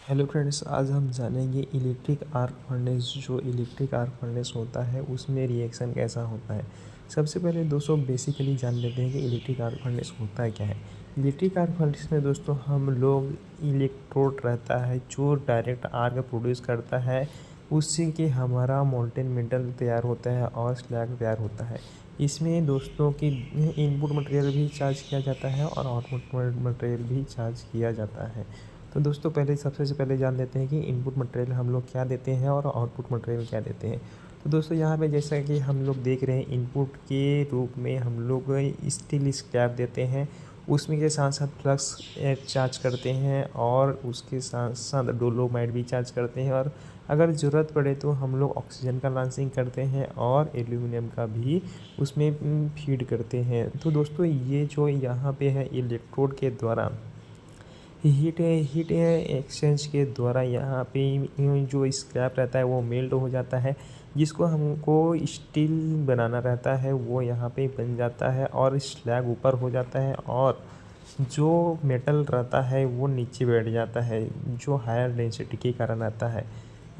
Hello friends, आज हम जानेंगे इलेक्ट्रिक आर्क फर्नेस। जो इलेक्ट्रिक आर्क फर्नेस होता है उसमें रिएक्शन कैसा होता है। सबसे पहले दोस्तों बेसिकली जान लेते हैं कि इलेक्ट्रिक आर्क फर्नेस होता है क्या है। इलेक्ट्रिक आर्क फर्नेस में दोस्तों हम लोग इलेक्ट्रोड रहता है जो डायरेक्ट आर्क प्रोड्यूस करता है, उससे कि हमारा मोल्टेन मेटल तैयार होता है और स्लैग तैयार होता है। इसमें दोस्तों की इनपुट मटेरियल भी चार्ज किया जाता है और आउटपुट मटेरियल भी चार्ज किया जाता है। तो दोस्तों पहले सबसे से पहले जान लेते हैं कि इनपुट मटेरियल हम लोग क्या देते हैं और आउटपुट मटेरियल क्या देते हैं। तो दोस्तों यहाँ पे जैसा कि हम लोग देख रहे हैं, इनपुट के रूप में हम लोग स्टील स्क्रैप देते हैं, उसमें के साथ साथ फ्लक्स चार्ज करते हैं और उसके साथ साथ डोलोमाइट भी चार्ज करते हैं, और अगर ज़रूरत पड़े तो हम लोग ऑक्सीजन का लॉन्चिंग करते हैं और एल्यूमिनियम का भी उसमें फीड करते हैं। तो दोस्तों ये जो यहाँ पे है इलेक्ट्रोड के द्वारा हीट एक्सचेंज के द्वारा यहाँ पे जो स्क्रैप रहता है वो मेल्ट हो जाता है, जिसको हमको स्टील बनाना रहता है वो यहाँ पे बन जाता है और स्लैग ऊपर हो जाता है, और जो मेटल रहता है वो नीचे बैठ जाता है जो हायर डेंसिटी के कारण आता है।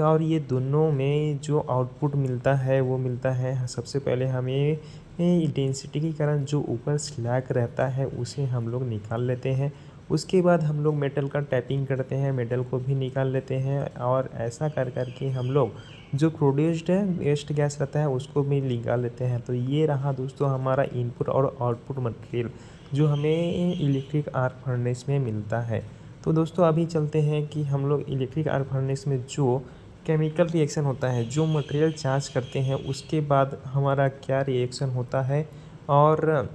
और ये दोनों में जो आउटपुट मिलता है वो मिलता है सबसे पहले हमें डेंसिटी के कारण जो ऊपर स्लैग रहता है उसे हम लोग निकाल लेते हैं। उसके बाद हम लोग मेटल का टैपिंग करते हैं, मेटल को भी निकाल लेते हैं, और ऐसा कर कर के हम लोग जो प्रोड्यूस्ड है वेस्ट गैस रहता है उसको भी निकाल लेते हैं। तो ये रहा दोस्तों हमारा इनपुट और आउटपुट मटेरियल जो हमें इलेक्ट्रिक आर्क फर्नेस में मिलता है। तो दोस्तों अभी चलते हैं कि हम लोग इलेक्ट्रिक आर्क फर्नेस में जो केमिकल रिएक्शन होता है, जो मटेरियल चार्ज करते हैं उसके बाद हमारा क्या रिएक्शन होता है और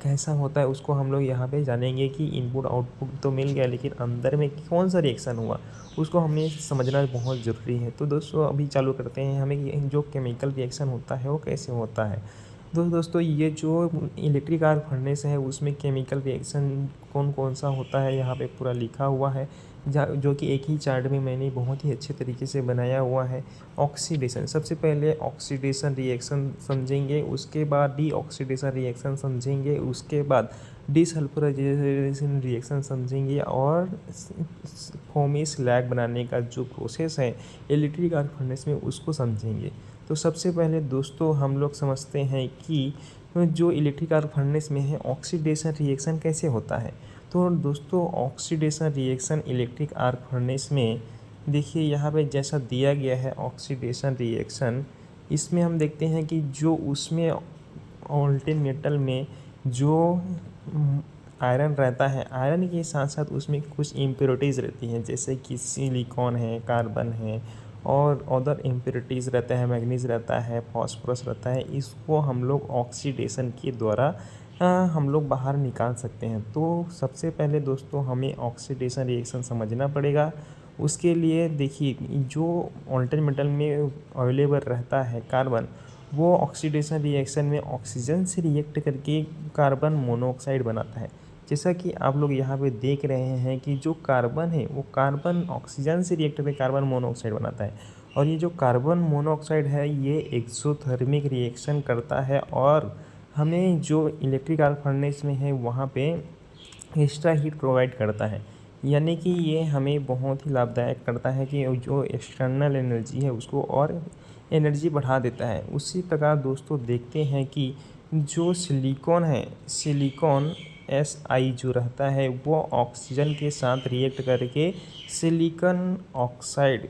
कैसा होता है, उसको हम लोग यहाँ पे जानेंगे कि इनपुट आउटपुट तो मिल गया लेकिन अंदर में कौन सा रिएक्शन हुआ उसको हमें समझना बहुत ज़रूरी है। तो दोस्तों अभी चालू करते हैं हमें कि जो केमिकल रिएक्शन होता है वो कैसे होता है। दोस्तों ये जो इलेक्ट्रिक आर्क फर्नेस है उसमें केमिकल रिएक्शन कौन कौन सा होता है यहाँ पे पूरा लिखा हुआ है, जो कि एक ही चार्ट में मैंने बहुत ही अच्छे तरीके से बनाया हुआ है। ऑक्सीडेशन, सबसे पहले ऑक्सीडेशन रिएक्शन समझेंगे, उसके बाद डीऑक्सीडेशन रिएक्शन समझेंगे, उसके बाद डिसल्फ्युराइजेशन रिएक्शन समझेंगे, और फोमी स्लैग बनाने का जो प्रोसेस है इलेक्ट्रिक आर्क फर्नेस में उसको समझेंगे। तो सबसे पहले दोस्तों हम लोग समझते हैं कि जो इलेक्ट्रिक आर्क फर्नेस में है ऑक्सीडेशन रिएक्शन कैसे होता है। तो दोस्तों oxidation reaction electric arc furnace में देखिए यहाँ पे जैसा दिया गया है ऑक्सीडेशन रिएक्शन, इसमें हम देखते हैं कि जो उसमें ऑल्टेन मेटल में जो आयरन रहता है, आयरन के साथ साथ उसमें कुछ इम्प्योरिटीज़ रहती हैं जैसे कि सिलिकॉन है, कार्बन है, और अदर इम्प्योरिटीज़ रहता है, मैग्नीज रहता है, फॉस्फोरस रहता है। इसको हम लोग ऑक्सीडेशन के द्वारा हम लोग बाहर निकाल सकते हैं। तो सबसे पहले दोस्तों हमें ऑक्सीडेशन रिएक्शन समझना पड़ेगा। उसके लिए देखिए जो ऑल्टेन मेटल में अवेलेबल रहता है कार्बन, वो ऑक्सीडेशन रिएक्शन में ऑक्सीजन से रिएक्ट करके कार्बन मोनोऑक्साइड बनाता है। जैसा कि आप लोग यहाँ पे देख रहे हैं कि जो कार्बन है वो कार्बन ऑक्सीजन से रिएक्ट करके कार्बन मोनोऑक्साइड बनाता है, और ये जो कार्बन मोनोऑक्साइड है ये एक्सोथर्मिक रिएक्शन करता है, और हमें जो इलेक्ट्रिक आर्क फर्नेस में है वहाँ पे एक्स्ट्रा हीट प्रोवाइड करता है। यानी कि ये हमें बहुत ही लाभदायक करता है कि जो एक्सटर्नल एनर्जी है उसको और एनर्जी बढ़ा देता है। उसी प्रकार दोस्तों देखते हैं कि जो सिलिकॉन है, सिलिकॉन Si जो रहता है वो ऑक्सीजन के साथ रिएक्ट करके सिलिकॉन ऑक्साइड,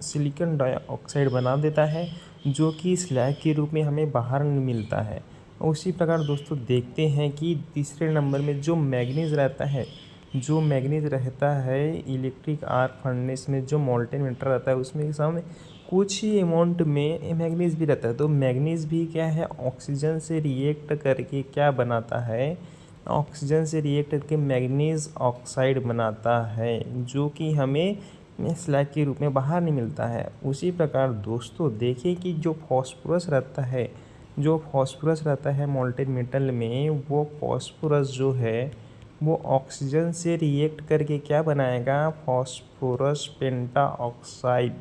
सिलिकॉन डाइऑक्साइड बना देता है, जो कि स्लैग के रूप में हमें बाहर मिलता है। उसी प्रकार दोस्तों देखते हैं कि तीसरे नंबर में जो मैग्नीज रहता है, जो मैग्नीज रहता है इलेक्ट्रिक आर्क फर्नेस में जो मोल्टेन मेटल रहता है उसमें सामने कुछ ही अमाउंट में मैग्नीज भी रहता है। तो मैग्नीज भी क्या है, ऑक्सीजन से रिएक्ट करके क्या बनाता है, ऑक्सीजन से रिएक्ट करके मैग्नीज ऑक्साइड बनाता है, जो कि हमें स्लैग के रूप में बाहर नहीं मिलता है। उसी प्रकार दोस्तों देखिए कि जो फॉस्फोरस रहता है, जो फॉस्फोरस रहता है मोल्टेन मेटल में, वो फॉस्फोरस जो है वो ऑक्सीजन से रिएक्ट करके क्या बनाएगा, फॉस्फोरस पेंटा ऑक्साइड,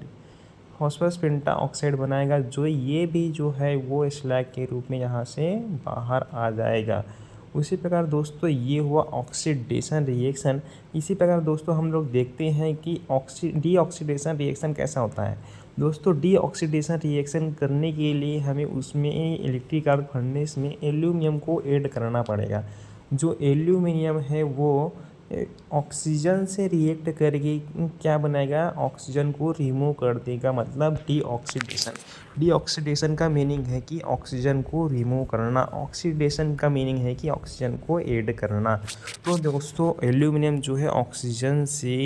फॉस्फोरस पेंटा ऑक्साइड बनाएगा, जो ये भी जो है वो स्लैग के रूप में यहाँ से बाहर आ जाएगा। उसी प्रकार दोस्तों ये हुआ ऑक्सीडेशन रिएक्शन। इसी प्रकार दोस्तों हम लोग देखते हैं कि डीऑक्सीडेशन रिएक्शन कैसा होता है। दोस्तों डीऑक्सीडेशन रिएक्शन करने के लिए हमें उसमें इलेक्ट्रिक आर्क फर्नेस में एल्यूमिनियम को ऐड करना पड़ेगा। जो एल्यूमिनियम है वो ऑक्सीजन से रिएक्ट करके क्या बनाएगा, ऑक्सीजन को रिमूव कर देगा, मतलब डीऑक्सीडेशन। डीऑक्सीडेशन का मीनिंग है कि ऑक्सीजन को रिमूव करना, ऑक्सीडेशन का मीनिंग है कि ऑक्सीजन को ऐड करना। तो दोस्तों एल्यूमिनियम जो है ऑक्सीजन से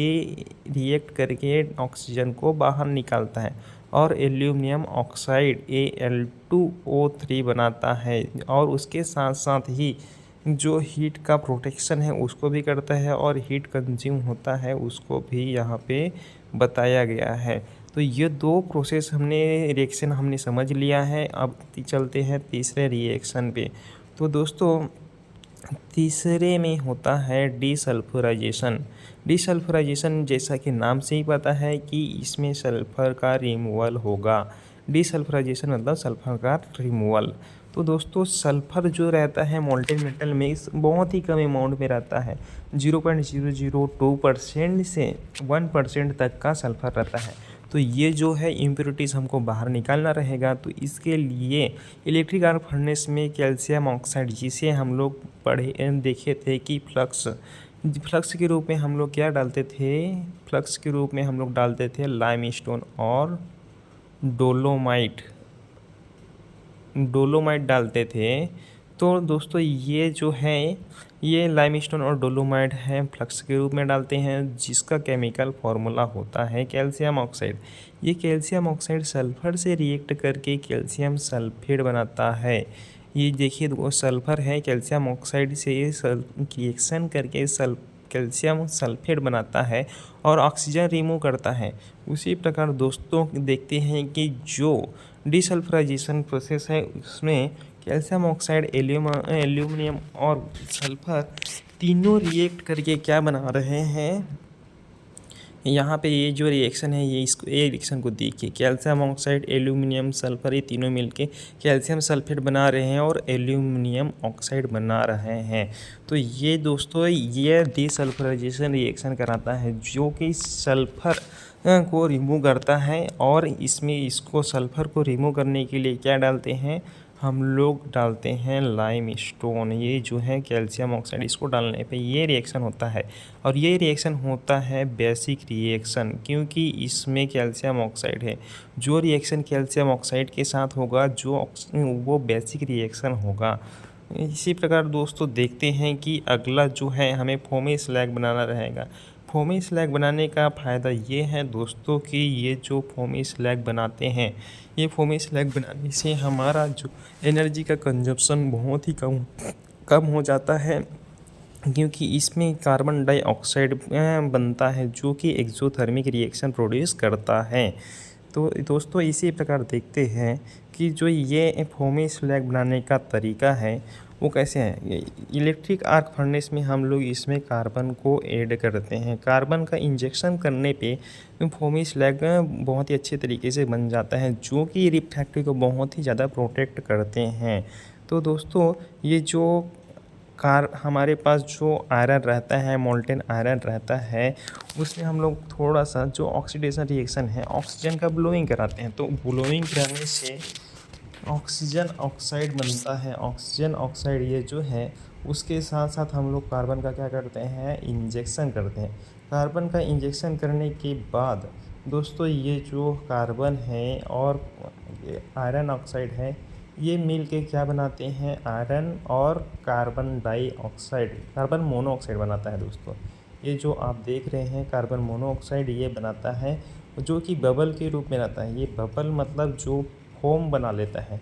रिएक्ट करके ऑक्सीजन को बाहर निकालता है और एल्यूमिनियम ऑक्साइड Al2O3 बनाता है, और उसके साथ साथ ही जो हीट का प्रोटेक्शन है उसको भी करता है और हीट कंज्यूम होता है उसको भी यहाँ पे बताया गया है। तो ये दो प्रोसेस रिएक्शन हमने समझ लिया है। अब चलते हैं तीसरे रिएक्शन पे। तो दोस्तों तीसरे में होता है डीसल्फ्यूराइजेशन। डीसल्फ्यूराइजेशन जैसा कि नाम से ही पता है कि इसमें सल्फ़र का रिमूवल होगा। डीसल्फ्यूराइजेशन मतलब सल्फ़र का रिमूवल। तो दोस्तों सल्फ़र जो रहता है मोल्टेन मेटल में बहुत ही कम अमाउंट में रहता है, 0.002% से 1% तक का सल्फ़र रहता है। तो ये जो है इम्प्योरिटीज़ हमको बाहर निकालना रहेगा। तो इसके लिए इलेक्ट्रिक आर्क फर्नेस में कैल्शियम ऑक्साइड, जिसे हम लोग देखे थे कि फ्लक्स के रूप में हम लोग क्या डालते थे, फ्लक्स के रूप में हम लोग डालते थे लाइमस्टोन और डोलोमाइट डालते थे। तो दोस्तों ये जो है ये लाइमस्टोन और डोलोमाइट है, फ्लक्स के रूप में डालते हैं, जिसका केमिकल फार्मूला होता है कैल्शियम ऑक्साइड। ये कैल्शियम ऑक्साइड सल्फ़र से रिएक्ट करके कैल्शियम सल्फेट बनाता है। ये देखिए वो सल्फ़र है, कैल्शियम ऑक्साइड से रिएक्शन करके कैल्शियम सल्फेट बनाता है और ऑक्सीजन रिमूव करता है। उसी प्रकार दोस्तों देखते हैं कि जो डीसल्फ्यूराइजेशन प्रोसेस है उसमें कैल्शियम ऑक्साइड, एल्यूमिनियम और सल्फ़र तीनों रिएक्ट करके क्या बना रहे हैं। यहाँ पे ये जो रिएक्शन है ये रिएक्शन को देखिए, कैल्शियम ऑक्साइड, एल्यूमिनियम, सल्फर, ये तीनों मिलके कैल्शियम सल्फेट बना रहे हैं और एल्यूमिनियम ऑक्साइड बना रहे हैं। तो ये दोस्तों ये डीसल्फ्यूराइजेशन रिएक्शन कराता है, जो कि सल्फर को रिमूव करता है। और इसको सल्फ़र को रिमूव करने के लिए क्या डालते हैं, हम लोग डालते हैं लाइमस्टोन। ये जो है कैल्शियम ऑक्साइड, इसको डालने पे ये रिएक्शन होता है। और ये रिएक्शन होता है बेसिक रिएक्शन, क्योंकि इसमें कैल्शियम ऑक्साइड है। जो रिएक्शन कैल्शियम ऑक्साइड के साथ होगा वो बेसिक रिएक्शन होगा। इसी प्रकार दोस्तों देखते हैं कि अगला जो है हमें फोमी स्लैग बनाना रहेगा। फोमी स्लैग बनाने का फ़ायदा ये है दोस्तों कि ये जो फोमी स्लैग बनाते हैं, ये फोमी स्लैग बनाने से हमारा जो एनर्जी का कंजप्शन बहुत ही कम हो जाता है, क्योंकि इसमें कार्बन डाइऑक्साइड बनता है जो कि एक्सोथर्मिक रिएक्शन प्रोड्यूस करता है। तो दोस्तों इसी प्रकार देखते हैं कि जो ये फोमी स्लैग बनाने का तरीका है वो कैसे है। इलेक्ट्रिक आर्क फर्नेस में हम लोग इसमें कार्बन को ऐड करते हैं। कार्बन का इंजेक्शन करने पे फोमी स्लैग बहुत ही अच्छे तरीके से बन जाता है, जो कि रिफ्रैक्टिव को बहुत ही ज़्यादा प्रोटेक्ट करते हैं। तो दोस्तों ये जो हमारे पास जो आयरन रहता है, मोल्टेन आयरन रहता है, उसमें हम लोग थोड़ा सा जो ऑक्सीडेशन रिएक्शन है ऑक्सीजन का ब्लोइंग कराते हैं। तो ब्लोइंग कराने से ऑक्सीजन ऑक्साइड बनता है। ऑक्सीजन ऑक्साइड ये जो है उसके साथ साथ हम लोग कार्बन का क्या करते हैं, इंजेक्शन करते हैं। कार्बन का इंजेक्शन करने के बाद दोस्तों ये जो कार्बन है और आयरन ऑक्साइड है, ये मिल के क्या बनाते हैं, आयरन और कार्बन डाइऑक्साइड, कार्बन मोनोऑक्साइड बनाता है। दोस्तों ये जो आप देख रहे हैं कार्बन मोनोऑक्साइड ये बनाता है, जो कि बबल के रूप में रहता है। ये बबल मतलब जो फोम बना लेता है।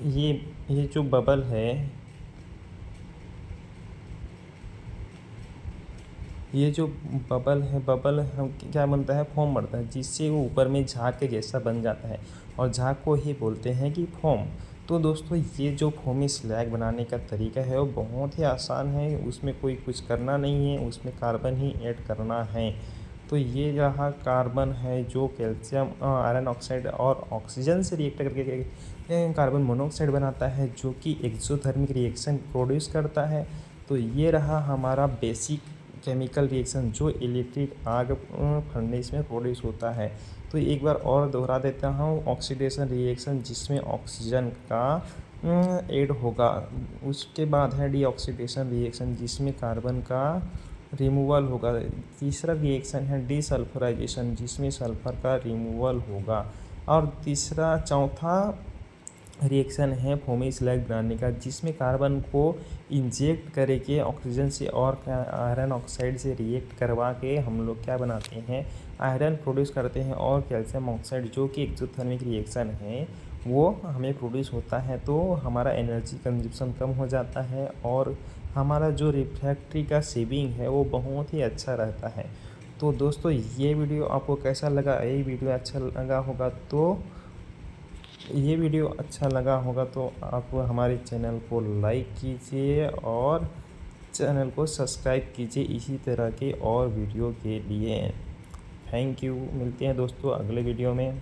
ये जो बबल है, ये जो बबल हम क्या बनता है, फोम बनता है, जिससे वो ऊपर में झाग के जैसा बन जाता है और झाग को ही बोलते हैं कि फोम। तो दोस्तों ये जो फोमी स्लैग बनाने का तरीका है वो बहुत ही आसान है, उसमें कोई कुछ करना नहीं है, उसमें कार्बन ही ऐड करना है। तो ये रहा कार्बन है जो कैल्शियम आयरन ऑक्साइड और ऑक्सीजन से रिएक्ट करके कार्बन मोनोऑक्साइड बनाता है, जो कि एक्सोथर्मिक रिएक्शन प्रोड्यूस करता है। तो ये रहा हमारा बेसिक केमिकल रिएक्शन जो इलेक्ट्रिक आर्क फर्नेस में प्रोड्यूस होता है। तो एक बार और दोहरा देता हूँ, ऑक्सीडेशन रिएक्शन जिसमें ऑक्सीजन का ऐड होगा। उसके बाद है डीऑक्सीडेशन रिएक्शन जिसमें कार्बन का रिमूवल होगा। तीसरा रिएक्शन है डीसल्फराइजेशन जिसमें सल्फर का रिमूवल होगा। और चौथा रिएक्शन है फोमी स्लैग बनाने का, जिसमें कार्बन को इंजेक्ट करके ऑक्सीजन से और आयरन ऑक्साइड से रिएक्ट करवा के हम लोग क्या बनाते हैं, आयरन प्रोड्यूस करते हैं और कैल्शियम ऑक्साइड जो कि एक्सोथर्मिक रिएक्शन है वो हमें प्रोड्यूस होता है। तो हमारा एनर्जी कंजप्शन कम हो जाता है और हमारा जो रिफ्रैक्ट्री का सेविंग है वो बहुत ही अच्छा रहता है। तो दोस्तों ये वीडियो आपको कैसा लगा? ये वीडियो अच्छा लगा होगा तो आप हमारे चैनल को लाइक कीजिए और चैनल को सब्सक्राइब कीजिए इसी तरह के और वीडियो के लिए। Thank you. मिलते हैं दोस्तों अगले वीडियो में।